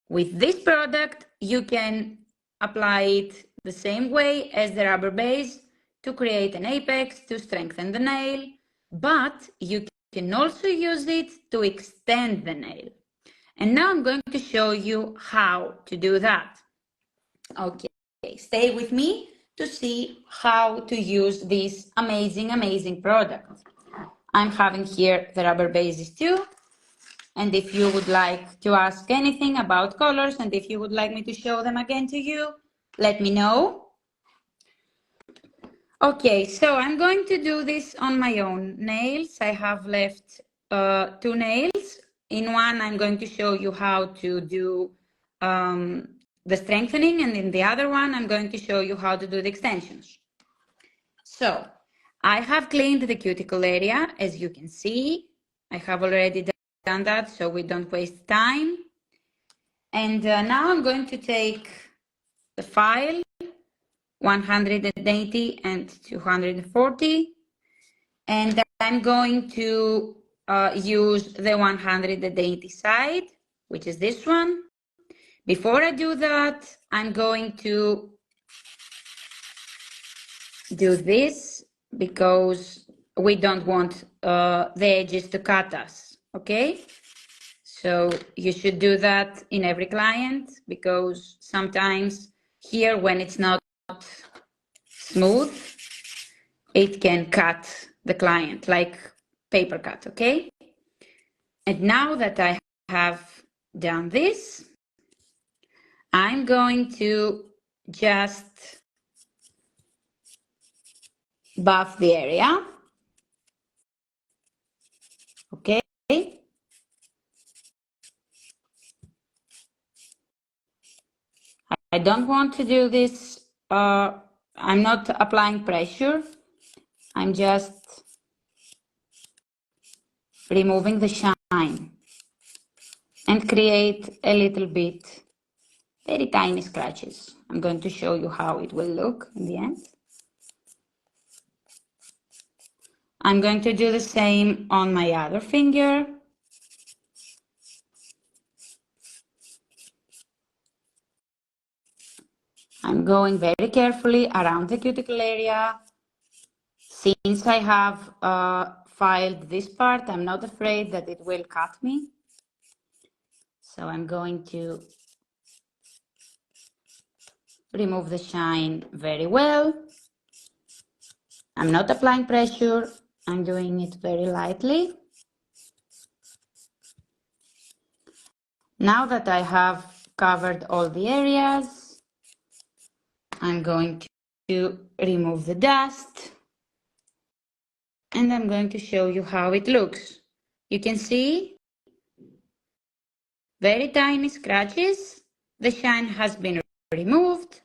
With this product, you can apply it the same way as the rubber base to create an apex, to strengthen the nail, but you can also use it to extend the nail. And now I'm going to show you how to do that. Okay, stay with me to see how to use this amazing product. I'm having here the rubber bases too. And if you would like to ask anything about colors, and if you would like me to show them again to you, let me know. Okay, so I'm going to do this on my own nails. I have left 2 nails. In one, I'm going to show you how to do the strengthening, and in the other one, I'm going to show you how to do the extensions. So I have cleaned the cuticle area, as you can see. I have already done that, so we don't waste time. And now I'm going to take the file 180 and 240, and I'm going to use the 180 side, which is this one. Before I do that, I'm going to do this because we don't want the edges to cut us, okay? So you should do that in every client, because sometimes here when it's not smooth, it can cut the client like paper cut, okay? And now that I have done this, I'm going to just buff the area, okay? I don't want to do this, I'm not applying pressure, I'm just removing the shine and create a little bit, very tiny scratches. I'm going to show you how it will look in the end. I'm going to do the same on my other finger. I'm going very carefully around the cuticle area. Since I have filed this part, I'm not afraid that it will cut me. So I'm going to remove the shine very well. I'm not applying pressure, I'm doing it very lightly. Now that I have covered all the areas, I'm going to remove the dust, and I'm going to show you how it looks. You can see very tiny scratches. The shine has been removed.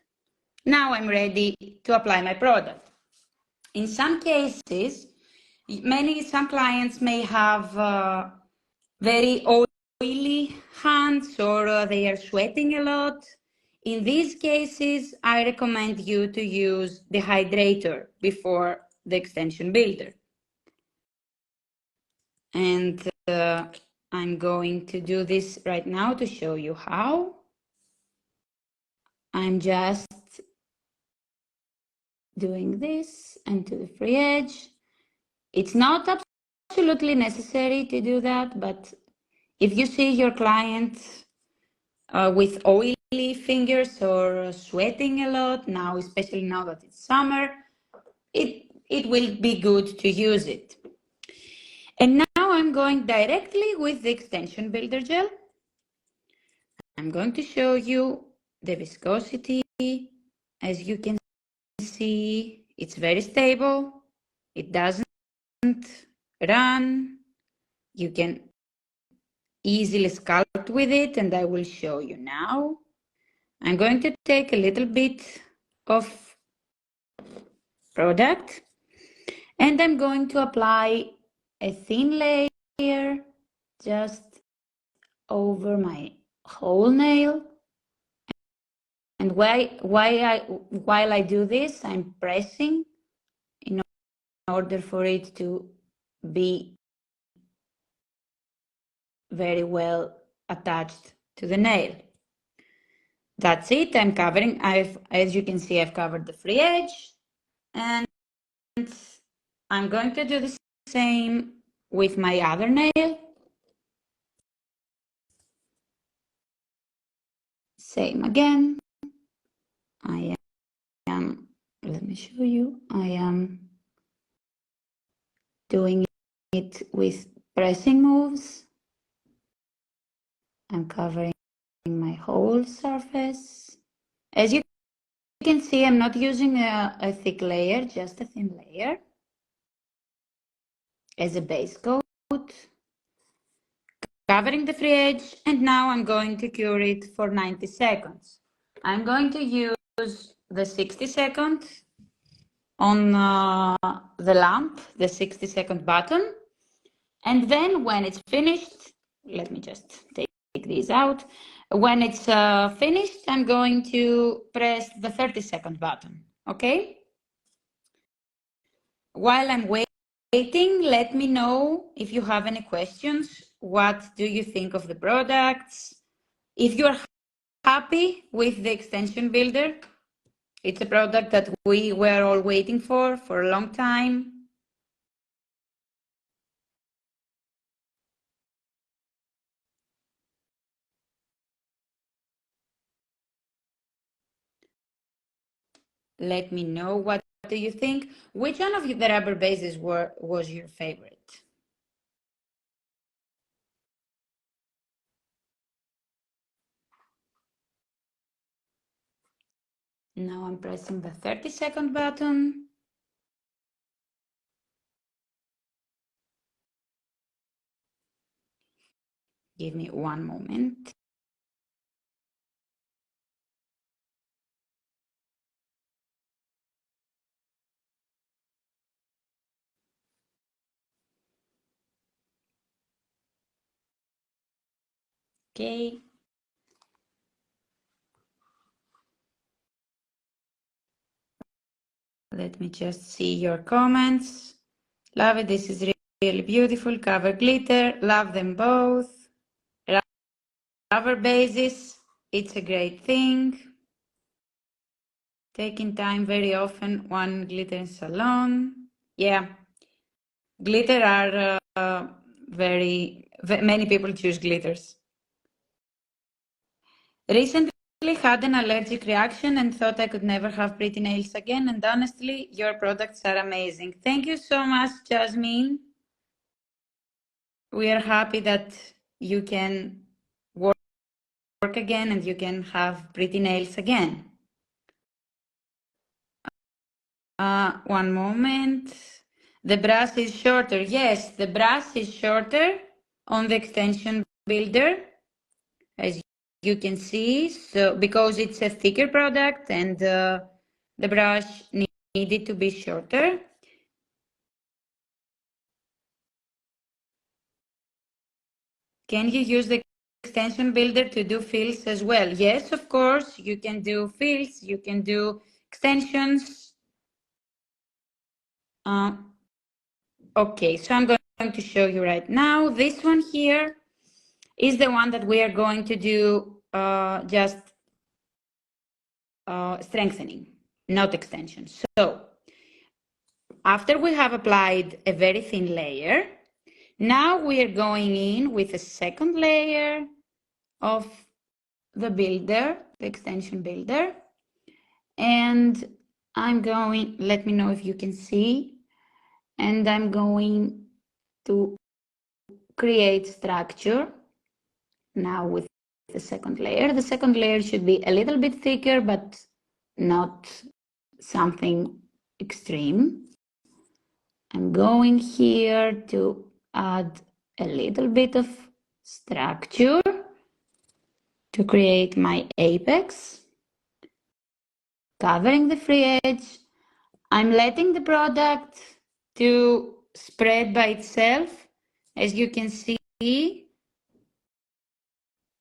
Now I'm ready to apply my product. In some cases, some clients may have very oily hands, or they are sweating a lot. In these cases, I recommend you to use the hydrator before the extension builder. And I'm going to do this right now to show you how. I'm just doing this and to the free edge. It's not absolutely necessary to do that, but if you see your client with oily fingers or sweating a lot now, especially now that it's summer, it will be good to use it. And now I'm going directly with the Extension Builder gel. I'm going to show you the viscosity. As you can see, it's very stable. It doesn't run. You can easily sculpt with it, and I will show you now. I'm going to take a little bit of product, and I'm going to apply a thin layer just over my whole nail. And while I do this, I'm pressing in order for it to be very well attached to the nail. That's it. I'm covering. As you can see, I've covered the free edge, and I'm going to do the same with my other nail. Same again. I am, let me show you. I am doing it with pressing moves. I'm covering my whole surface. As you can see, I'm not using a thick layer, just a thin layer as a base coat. Covering the free edge, and now I'm going to cure it for 90 seconds. I'm going to use the 60-second on the lamp, the 60-second button. And then when it's finished, let me just take these out. When it's finished, I'm going to press the 30-second button, okay? While I'm waiting, let me know if you have any questions. What do you think of the products? If you're happy with the extension builder, it's a product that we were all waiting for a long time. Let me know, what do you think? Which one of the rubber bases was your favorite? Now I'm pressing the 30-second button. Give me one moment. Okay. Let me just see your comments. Love it. This is really beautiful. Cover glitter. Love them both. Rubber bases. It's a great thing. Taking time very often. One glitter in salon. Yeah. Glitter are many people choose glitters. Recently had an allergic reaction and thought I could never have pretty nails again. And honestly, your products are amazing. Thank you so much, Jasmine. We are happy that you can work again and you can have pretty nails again. One moment. The brush is shorter. Yes, the brush is shorter on the extension builder, as you can see. So because it's a thicker product and the brush needed to be shorter. Can you use the extension builder to do fills as well? Yes, of course, you can do fills, you can do extensions. Okay, so I'm going to show you right now. This one here is the one that we are going to do just strengthening, not extension. So after we have applied a very thin layer, now we are going in with a second layer of the builder, the extension builder. And I'm going, let me know if you can see, and I'm going to create structure now with the second layer. The second layer should be a little bit thicker, but not something extreme. I'm going here to add a little bit of structure to create my apex, covering the free edge. I'm letting the product to spread by itself. As you can see,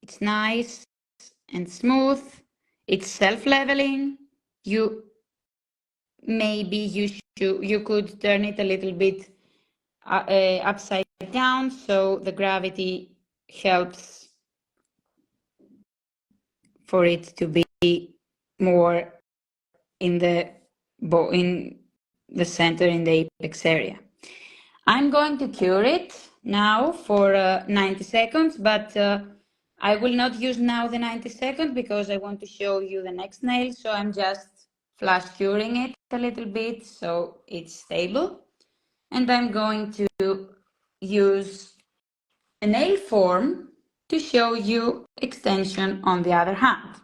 it's nice and smooth. It's self-leveling. You could turn it a little bit upside down, so the gravity helps for it to be more in the center, in the apex area. I'm going to cure it now for 90 seconds, but I will not use now the 90 seconds because I want to show you the next nail. So I'm just flash curing it a little bit so it's stable. And I'm going to use a nail form to show you extension on the other hand.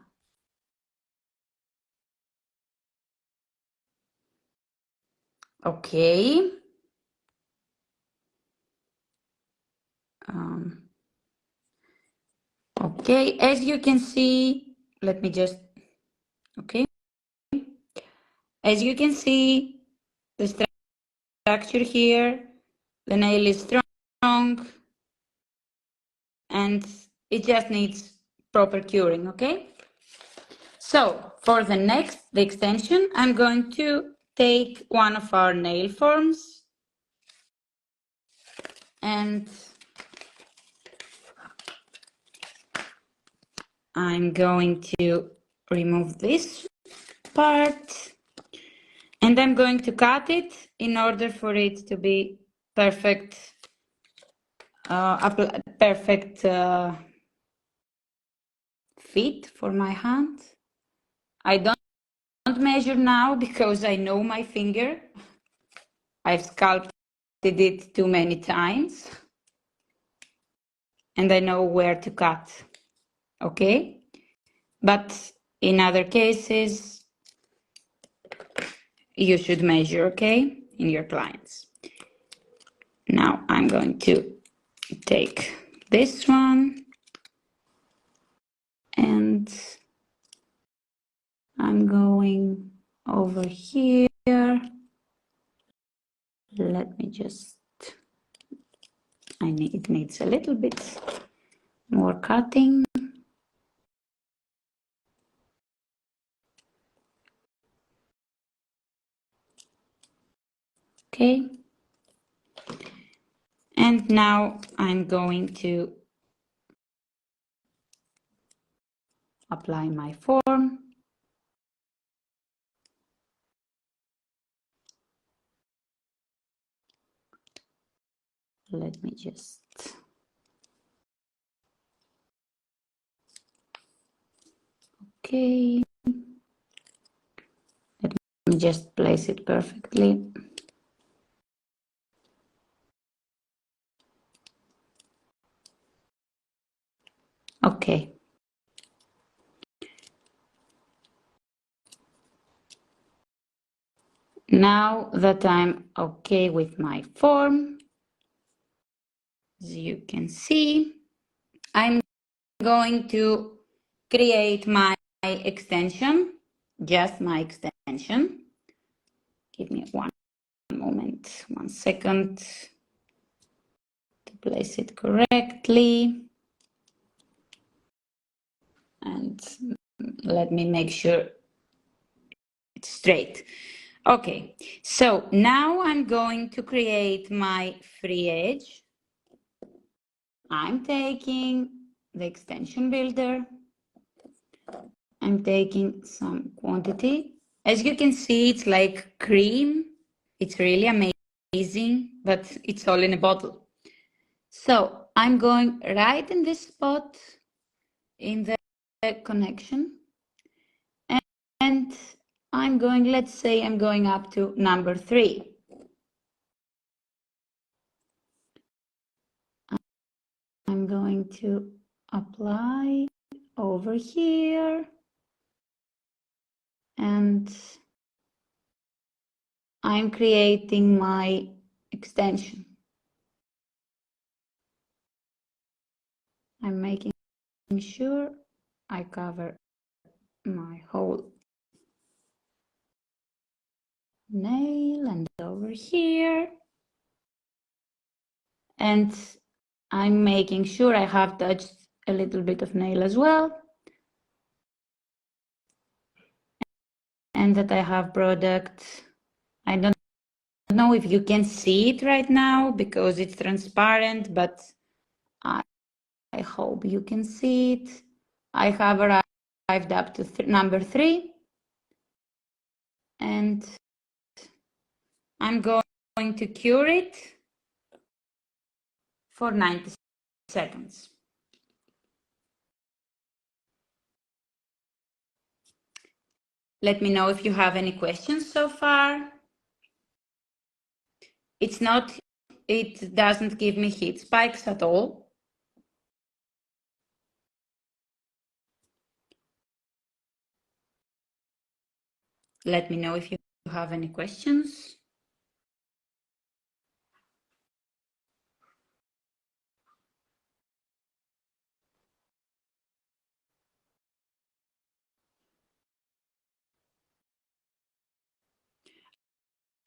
Okay. Okay, as you can see, let me just, okay. As you can see, the structure here, the nail is strong and it just needs proper curing, okay? So for the extension, I'm going to take one of our nail forms and I'm going to remove this part and I'm going to cut it in order for it to be perfect, perfect fit for my hand. I don't measure now because I know my finger. I've sculpted it too many times and I know where to cut, okay? But in other cases, you should measure, okay, in your clients. Now I'm going to take this one and I'm going over here. Let me just, it needs a little bit more cutting. Okay. And now I'm going to apply my form. Let me just, okay. Let me just place it perfectly. Okay. Now that I'm okay with my form, as you can see, I'm going to create my extension, just my extension. Give me one moment, 1 second to place it correctly. And let me make sure it's straight. Okay, so now I'm going to create my free edge. I'm taking the extension builder. I'm taking some quantity. As you can see, it's like cream. It's really amazing, but it's all in a bottle. So I'm going right in this spot in the connection. And I'm going, let's say I'm going up to number 3. I'm going to apply over here and I'm creating my extension. I'm making sure I cover my whole nail and over here. And I'm making sure I have touched a little bit of nail as well. And that I have product. I don't know if you can see it right now because it's transparent, but I hope you can see it. I have up to number 3. And I'm going to cure it for 90 seconds. Let me know if you have any questions so far. It doesn't give me heat spikes at all. Let me know if you have any questions.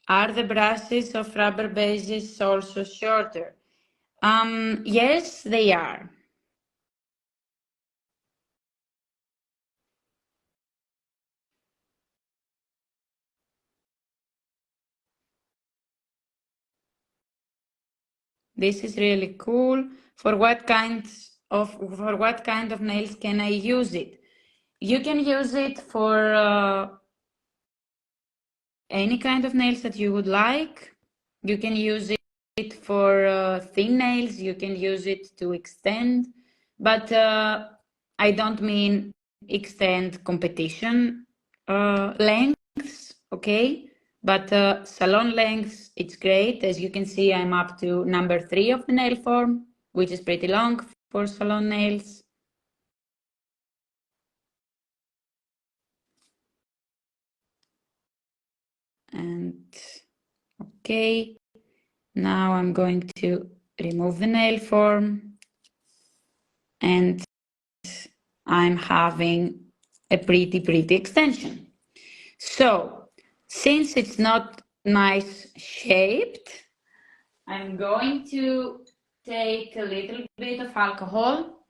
Are the brushes of rubber bases also shorter? Yes, they are. This is really cool. For what kind of nails can I use it? You can use it for any kind of nails that you would like. You can use it for thin nails. You can use it to extend, but I don't mean extend competition lengths, okay? But salon lengths, it's great. As you can see, I'm up to number 3 of the nail form, which is pretty long for salon nails. And okay, now I'm going to remove the nail form, and I'm having a pretty extension. So, since it's not nice shaped, I'm going to take a little bit of alcohol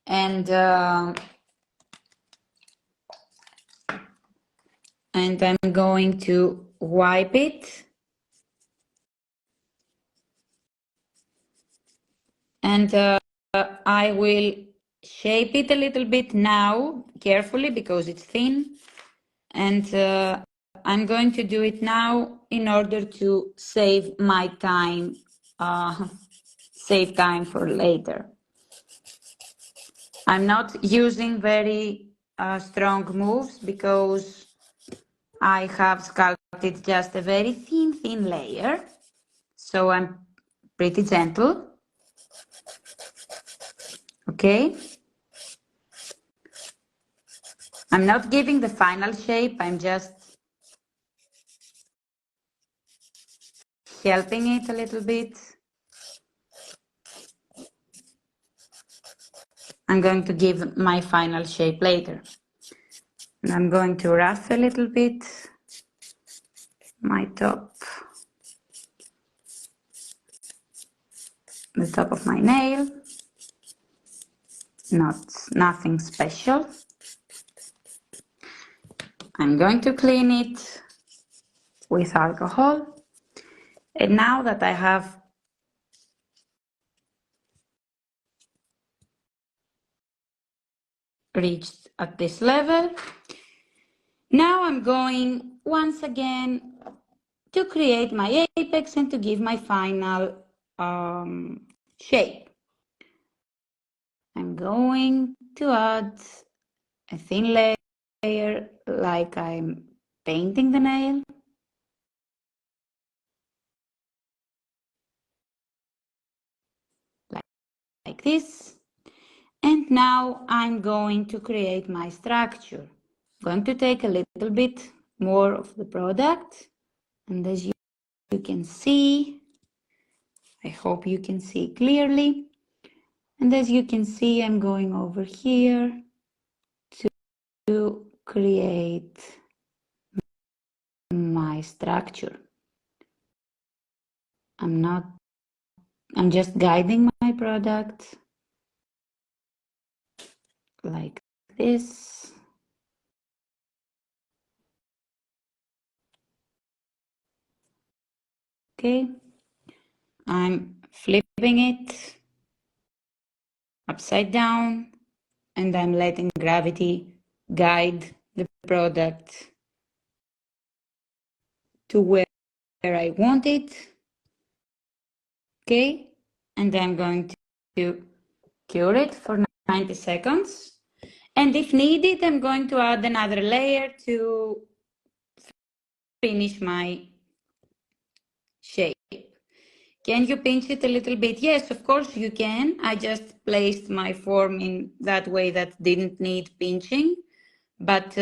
and I'm going to wipe it, and I will shape it a little bit now, carefully, because it's thin, and I'm going to do it now in order to save my time, save time for later. I'm not using very strong moves because I have sculpted just a very thin layer, so I'm pretty gentle. Okay. I'm not giving the final shape, I'm just helping it a little bit. I'm going to give my final shape later. And I'm going to rough a little bit my top, the top of my nail. Nothing special. I'm going to clean it with alcohol. And now that I have reached at this level, now I'm going once again to create my apex and to give my final shape. I'm going to add a thin layer like I'm painting the nail. Like this. And now I'm going to create my structure. I'm going to take a little bit more of the product, and as you can see, I hope you can see clearly, and as you can see, I'm going over here to create my structure. I'm just guiding my product like this. Okay, I'm flipping it upside down and I'm letting gravity guide the product to where I want it. Okay, and I'm going to cure it for 90 seconds. And if needed, I'm going to add another layer to finish my shape. Can you pinch it a little bit? Yes, of course you can. I just placed my form in that way that didn't need pinching, but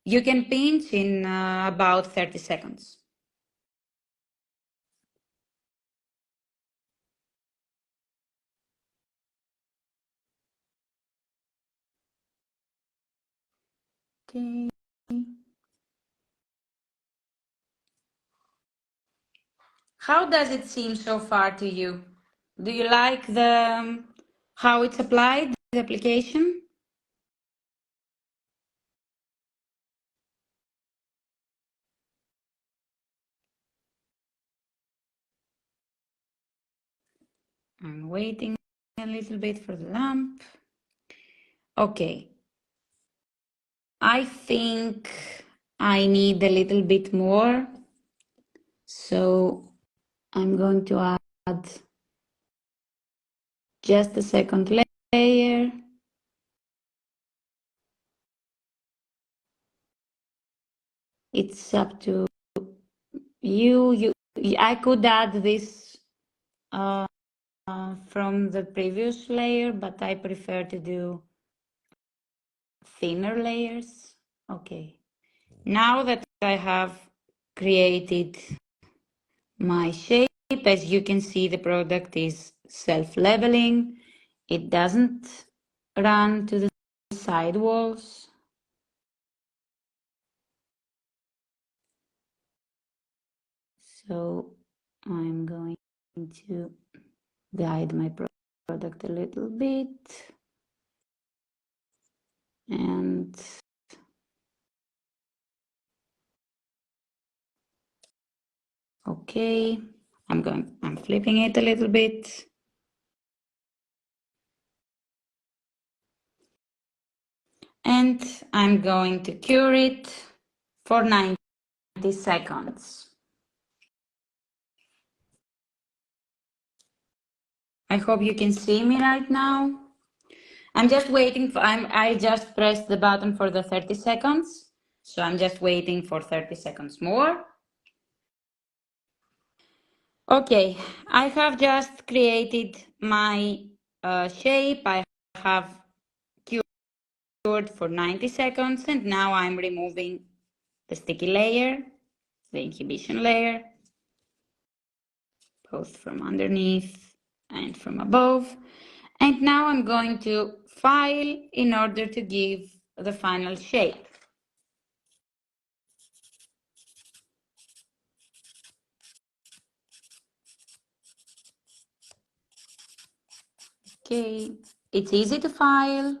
you can pinch in about 30 seconds. Okay. How does it seem so far to you? Do you like the how it's applied, the application? I'm waiting a little bit for the lamp. Okay. I think I need a little bit more. So I'm going to add just a second layer. It's up to you. I could add this from the previous layer, but I prefer to do thinner layers. Okay. Now that I have created my shape, as you can see, the product is self-leveling. It doesn't run to the side walls. So I'm going to guide my product a little bit. And okay, I'm flipping it a little bit. And I'm going to cure it for 90 seconds. I hope you can see me right now. I'm just waiting for, I just pressed the button for the 30 seconds. So I'm just waiting for 30 seconds more. Okay, I have just created my shape. I have cured for 90 seconds and now I'm removing the sticky layer, the inhibition layer, both from underneath and from above. And now I'm going to file in order to give the final shape. Okay, it's easy to file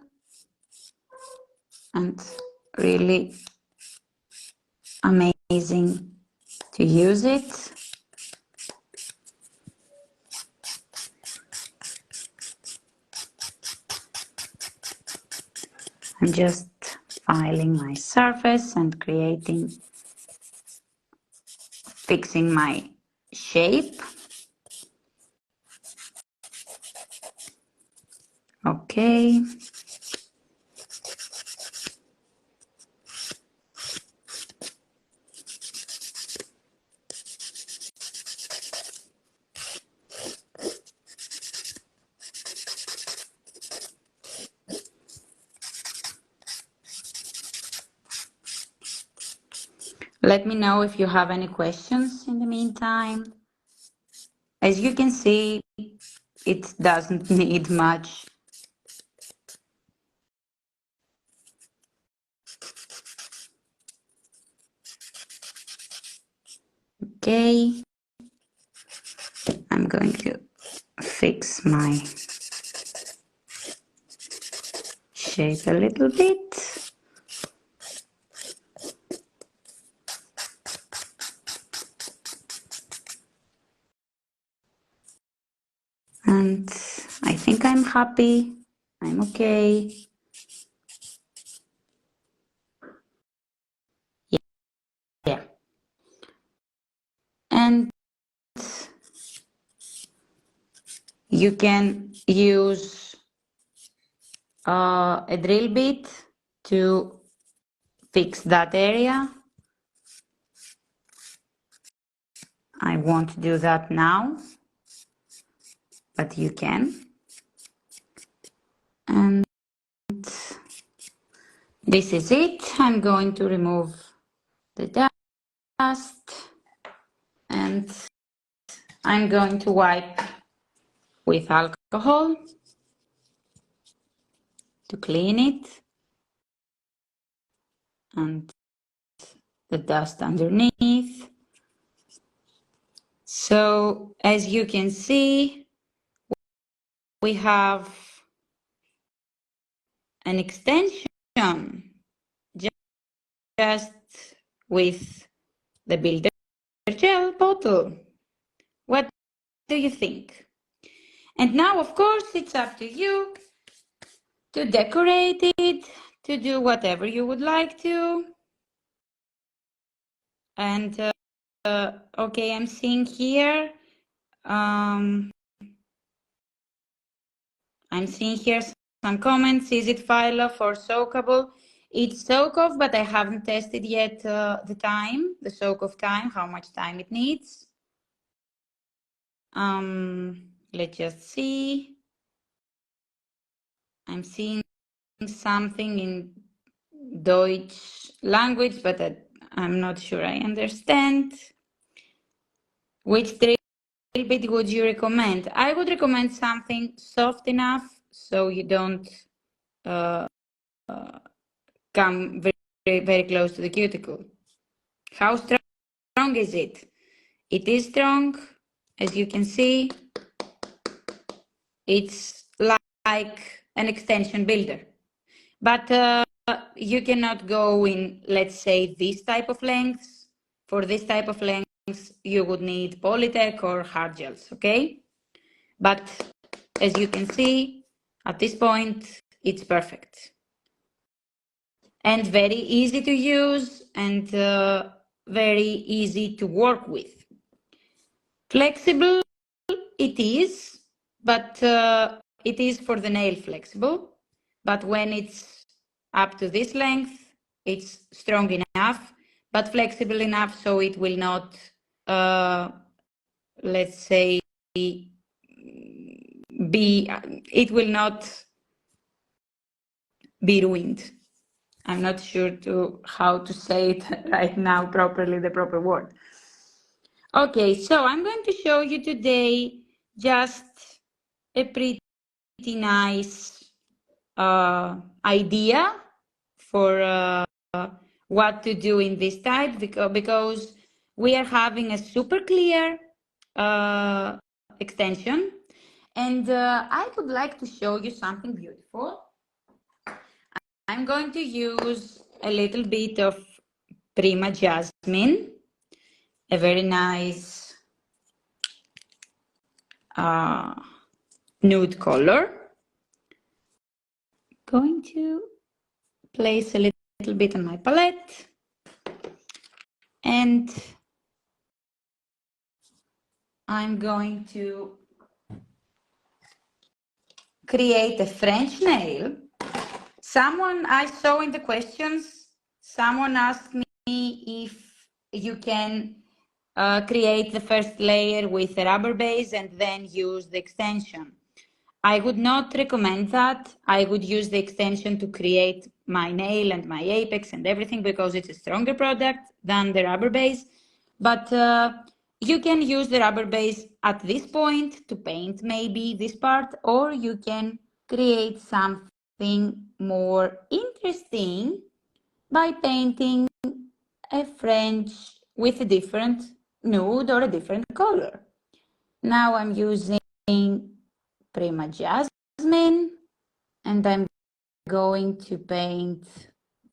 and really amazing to use it. I'm just filing my surface and fixing my shape. Okay. Let me know if you have any questions in the meantime. As you can see, it doesn't need much. Okay, I'm going to fix my shape a little bit. And I think I'm happy. I'm okay. You can use a drill bit to fix that area. I won't do that now, but you can. And this is it. I'm going to remove the dust and I'm going to wipe with alcohol to clean it and the dust underneath. So as you can see, we have an extension just with the builder gel bottle. What do you think? And now, of course, it's up to you to decorate it, to do whatever you would like to. And okay, I'm seeing here, I'm seeing here some comments. Is it file off or soakable? It's soak off, but I haven't tested yet the soak off time, how much time it needs. Let's just see. I'm seeing something in Deutsch language, but I'm not sure I understand. Which drill bit would you recommend? I would recommend something soft enough so you don't come very, very close to the cuticle. How strong is it? It is strong, as you can see. It's like an extension builder. But you cannot go in, let's say, this type of lengths. For this type of lengths, you would need Polytech or hard gels, okay? But as you can see, at this point, it's perfect. And very easy to use and very easy to work with. Flexible, it is, but it is for the nail flexible. But when it's up to this length, it's strong enough, but flexible enough so it will not, let's say, it will not be ruined. I'm not sure how to say it right now properly, the proper word. Okay, so I'm going to show you today just a pretty nice idea for what to do in this type, because we are having a super clear extension, and I would like to show you something beautiful. I'm going to use a little bit of Prima Jasmine, a very nice nude color. Going to place a little bit on my palette and I'm going to create a French nail. I saw in the questions, someone asked me if you can create the first layer with a rubber base and then use the extension. I would not recommend that. I would use the extension to create my nail and my apex and everything because it's a stronger product than the rubber base. But you can use the rubber base at this point to paint maybe this part, or you can create something more interesting by painting a French with a different nude or a different color. Now I'm using Prima Jasmine and I'm going to paint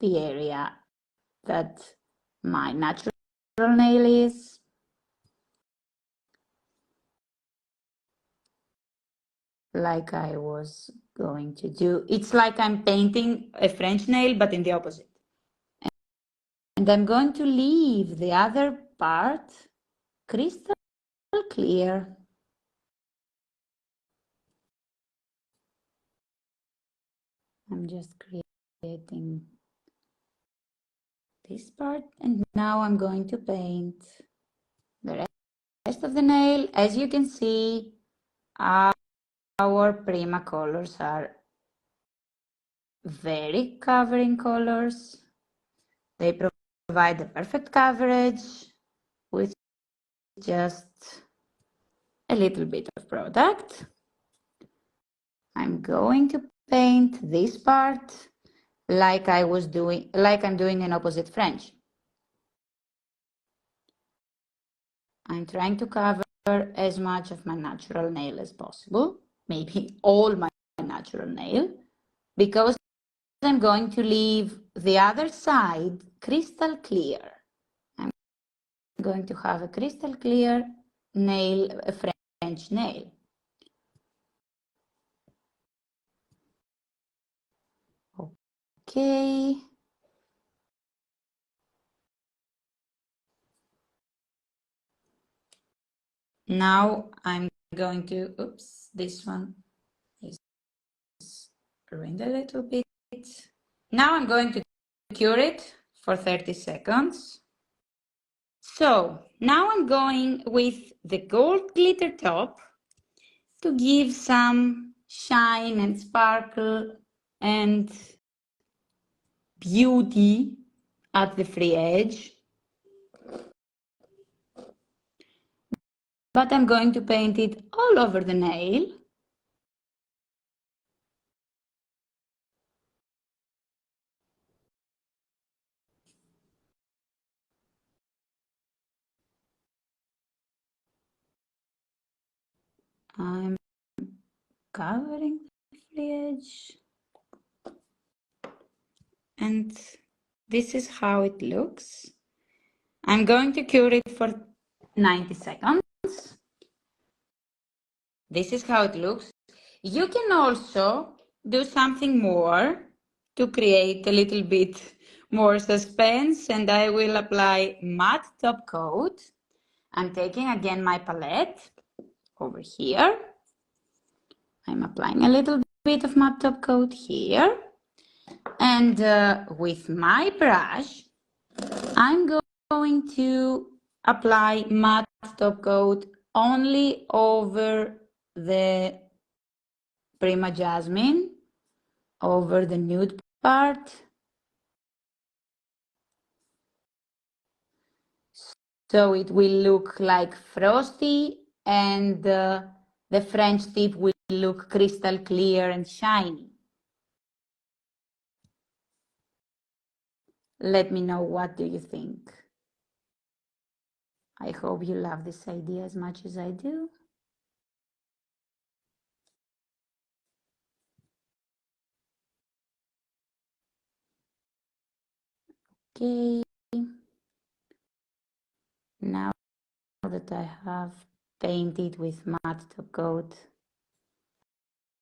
the area that my natural nail is. Like I was going to do. It's like I'm painting a French nail, but in the opposite. And I'm going to leave the other part crystal clear. I'm just creating this part, and now I'm going to paint the rest of the nail. As you can see, our Prima colors are very covering colors. They provide the perfect coverage with just a little bit of product. I'm going to paint this part like I'm doing an opposite French. I'm trying to cover as much of my natural nail as possible, maybe all my natural nail, because I'm going to leave the other side crystal clear. I'm going to have a crystal clear nail, a French nail. Okay. Now I'm going to, oops, this one is ruined a little bit. Now I'm going to cure it for 30 seconds. So now I'm going with the gold glitter top to give some shine and sparkle and beauty at the free edge. But I'm going to paint it all over the nail. I'm covering the free edge. And this is how it looks. I'm going to cure it for 90 seconds. This is how it looks. You can also do something more to create a little bit more suspense, and I will apply matte top coat. I'm taking again my palette over here. I'm applying a little bit of matte top coat here. And with my brush, I'm going to apply matte top coat only over the Prima Jasmine, over the nude part. So it will look like frosty, and the French tip will look crystal clear and shiny. Let me know, what do you think? I hope you love this idea as much as I do. Okay. Now that I have painted with matte top coat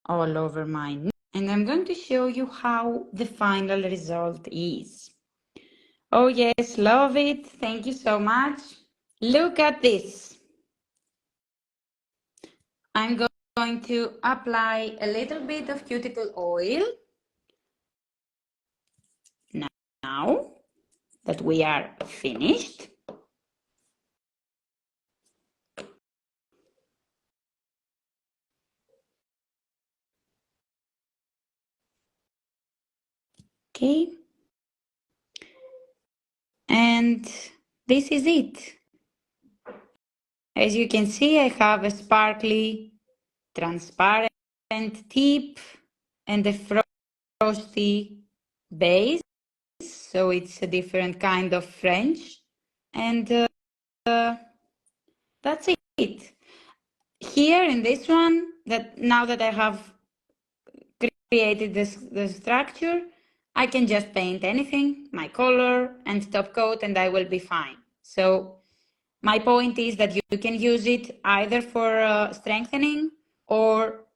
all over mine, and I'm going to show you how the final result is. Oh yes, love it. Thank you so much. Look at this. I'm going to apply a little bit of cuticle oil. Now that we are finished. Okay. And this is it. As you can see, I have a sparkly, transparent tip and a frosty base. So it's a different kind of French. And that's it. Here in this one, now that I have created the structure, I can just paint anything, my color and top coat, and I will be fine. So my point is that you can use it either for strengthening or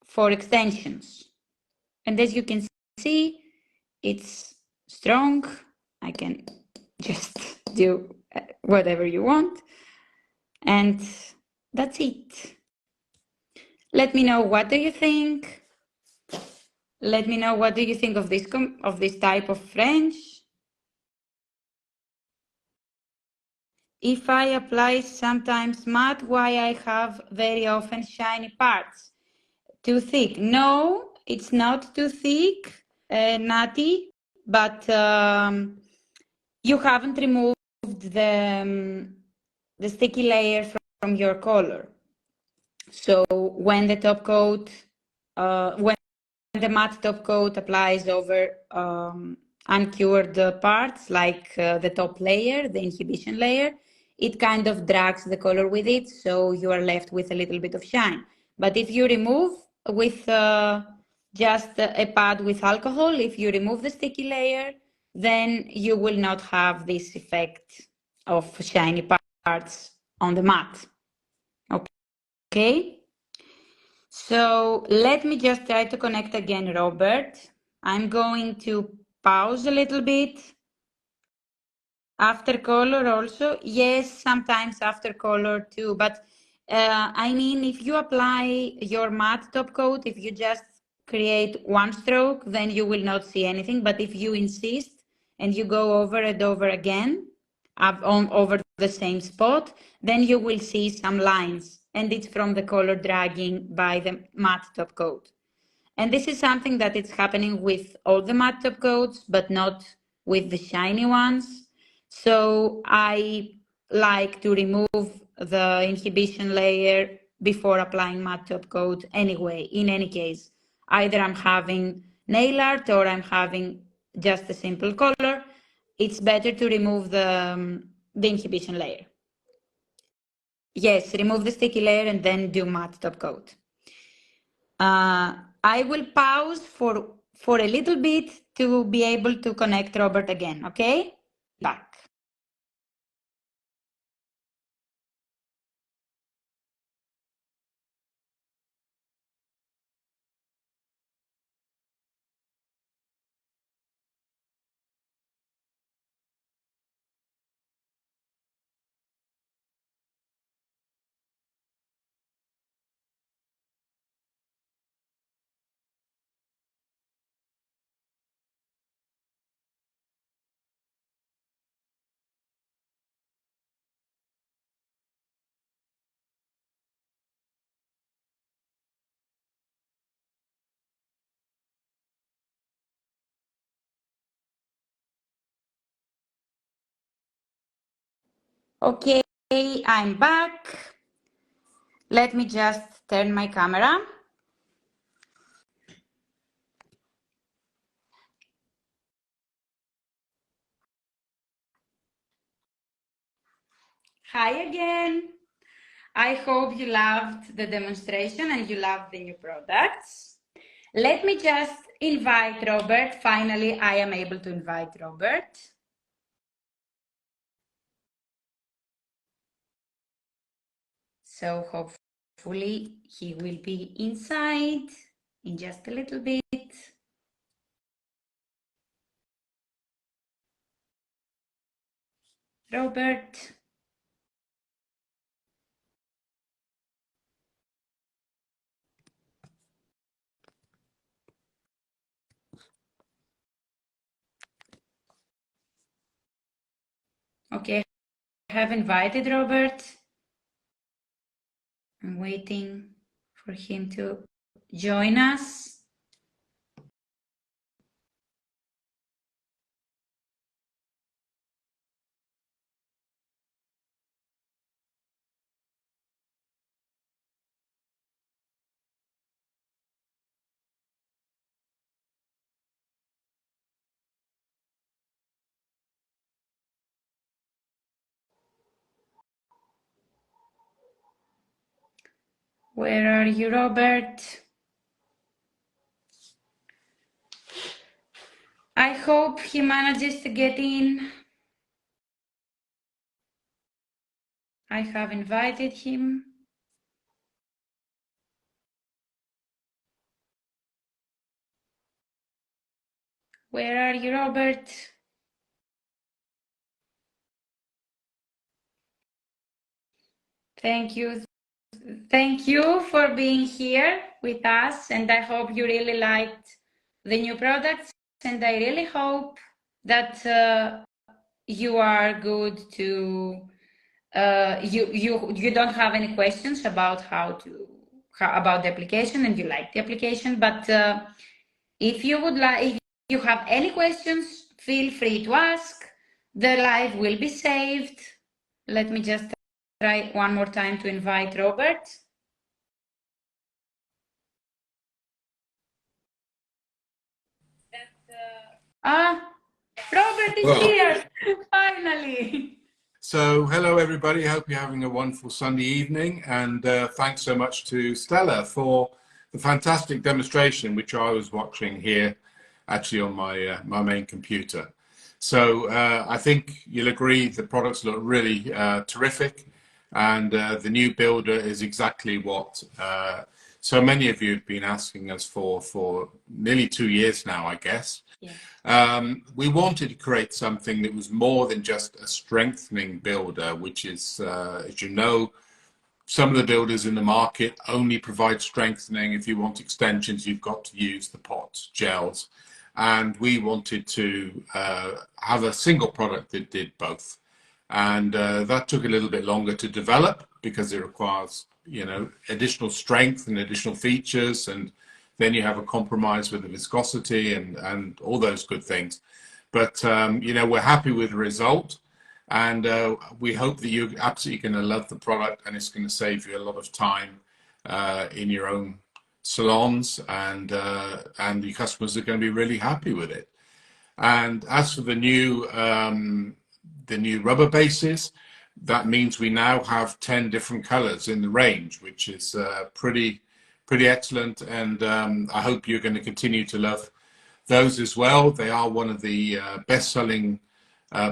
for extensions. And as you can see, it's strong. I can just do whatever you want. And that's it. Let me know, what do you think? Let me know, what do you think of this type of French? If I apply sometimes matte, why I have very often shiny parts? Too thick? No, it's not too thick, Nati, but you haven't removed the sticky layer from your color. So when the top coat, when the matte top coat applies over uncured parts, like the top layer, the inhibition layer, it kind of drags the color with it, so you are left with a little bit of shine. But if you remove with just a pad with alcohol, if you remove the sticky layer, then you will not have this effect of shiny parts on the matte. Okay? So let me just try to connect again, Robert. I'm going to pause a little bit. After color also, yes, sometimes after color too. But I mean, if you apply your matte top coat, if you just create one stroke, then you will not see anything. But if you insist and you go over and over again, over the same spot, then you will see some lines. And it's from the color dragging by the matte top coat. And this is something that is happening with all the matte top coats, but not with the shiny ones. So I like to remove the inhibition layer before applying matte top coat anyway, in any case. Either I'm having nail art or I'm having just a simple color. It's better to remove the inhibition layer. Yes, remove the sticky layer and then do matte top coat. I will pause for a little bit to be able to connect Robert again, okay? Back. Okay, I'm back. Let me just turn my camera. Hi again. I hope you loved the demonstration and you loved the new products. Let me just invite Robert. Finally, I am able to invite Robert. So hopefully he will be inside in just a little bit. Robert. Okay, I have invited Robert. I'm waiting for him to join us. Where are you, Robert? I hope he manages to get in. I have invited him. Where are you, Robert? Thank you. Thank you for being here with us, and I hope you really liked the new products, and I really hope that you are good to you don't have any questions about about the application, and you like the application. But if you would like, if you have any questions, feel free to ask. The live will be saved. Let me just try one more time to invite Robert. Robert is here, finally. So, hello everybody, hope you're having a wonderful Sunday evening, and thanks so much to Stella for the fantastic demonstration which I was watching here actually on my main computer. So I think you'll agree the products look really terrific, and the new builder is exactly what so many of you have been asking us for nearly 2 years now, I guess. Yeah. We wanted to create something that was more than just a strengthening builder, which is, as you know, some of the builders in the market only provide strengthening. If you want extensions, you've got to use the pots, gels. And we wanted to have a single product that did both. And that took a little bit longer to develop because it requires, you know, additional strength and additional features, and then you have a compromise with the viscosity and all those good things. But, you know, we're happy with the result, and we hope that you're absolutely going to love the product, and it's going to save you a lot of time in your own salons, and your customers are going to be really happy with it. And as for the new rubber bases, that means we now have 10 different colors in the range, which is pretty excellent. And I hope you're going to continue to love those as well. They are one of the best-selling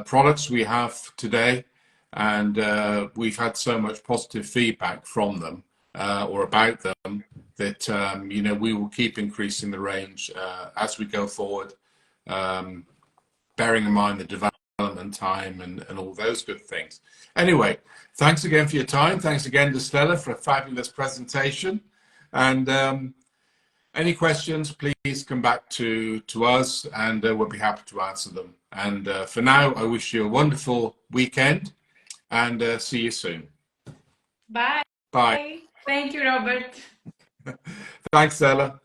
products we have today, and we've had so much positive feedback from them or about them that you know, we will keep increasing the range as we go forward, bearing in mind the development time and all those good things. Anyway, thanks again for your time. Thanks again to Stella for a fabulous presentation. And any questions, please come back to us, and we'll be happy to answer them. And for now, I wish you a wonderful weekend, and see you soon. Bye. Bye. Thank you, Robert. Thanks, Stella.